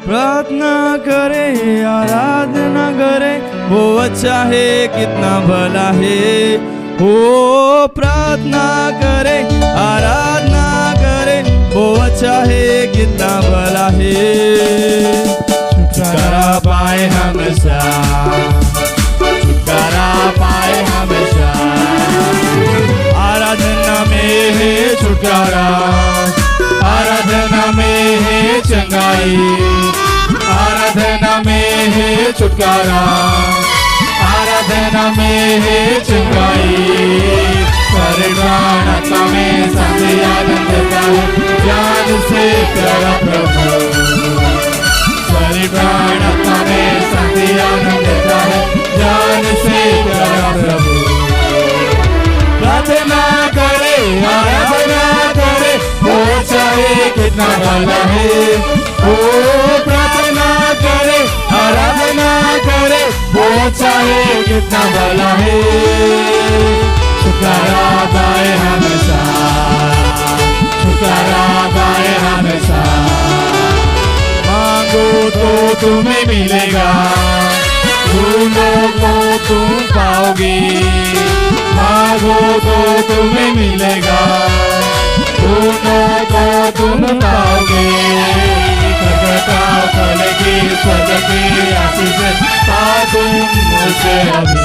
प्रार्थना करे आराधना करे वो अच्छा है कितना भला है। हो प्रार्थना करे आराधना करे वो अच्छा है कितना भला है। छुटकारा पाए हमेशा, छुटकारा पाए हमेशा। आराधना में है छुटकारा, आराधना में है चंगाई, आराधना में है छुटकारा, आराधना में है चंगाई। सारे प्राण आत्मा में शांति आनंद देता है, जान से प्यारा प्रभु। सारे प्राण आत्मा में शांति आनंद देता है, जान से प्यारा प्रभु। प्रार्थना करे आराधना करे वो चाहे कितना भला है। ओ प्रार्थना करे आराधना करे वो चाहे कितना भला है। छुटकारा पाए हमेशा, छुटकारा पाए हमेशा। मांगो तो तुम्हें मिलेगा, ढूंढो तो तुम पाओगे। मांगो तो तुम्हें मिलेगा, ढूंढो तो तुम पाओगे। खटखटाओ खोलेगी स्वर्ग की आशीष पा तुम मुझसे अभी।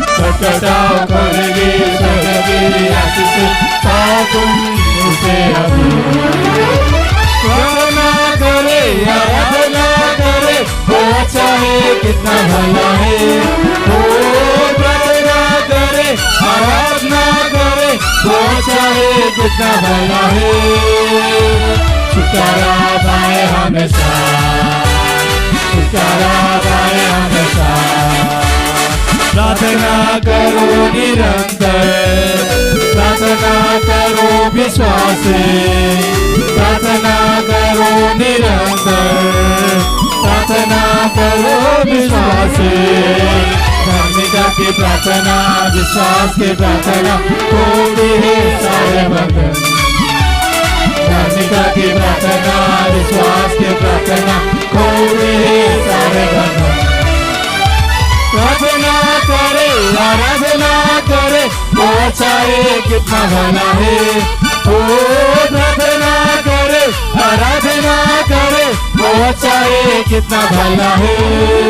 खटखटाओ खोलेगी स्वर्ग की आशीष पा तुम मुझसे अभी। प्रार्थना करे आराधना करे वो अच्छा है कितना भला है। ओ प्रार्थना करे आराधना करे वो अच्छा है कितना भला है। छुटकारा पाए हमेशा, छुटकारा पाए हमेशा। प्रार्थना करो निरंतर, प्रार्थना करो विश्वास से। प्रार्थना करो निरंतर, प्रार्थना करो विश्वास से। धार्मिकता की प्रार्थना विश्वास की प्रार्थना थोड़ी है सारे बंधन। धार्मिकता की प्रार्थना विश्वास की प्रार्थना थोड़ी है सारे बंधन। प्रार्थना करे आराधना करे वो चाहे कितना भला है। ओ प्रार्थना करे आराधना करे वो चाहे कितना भला है।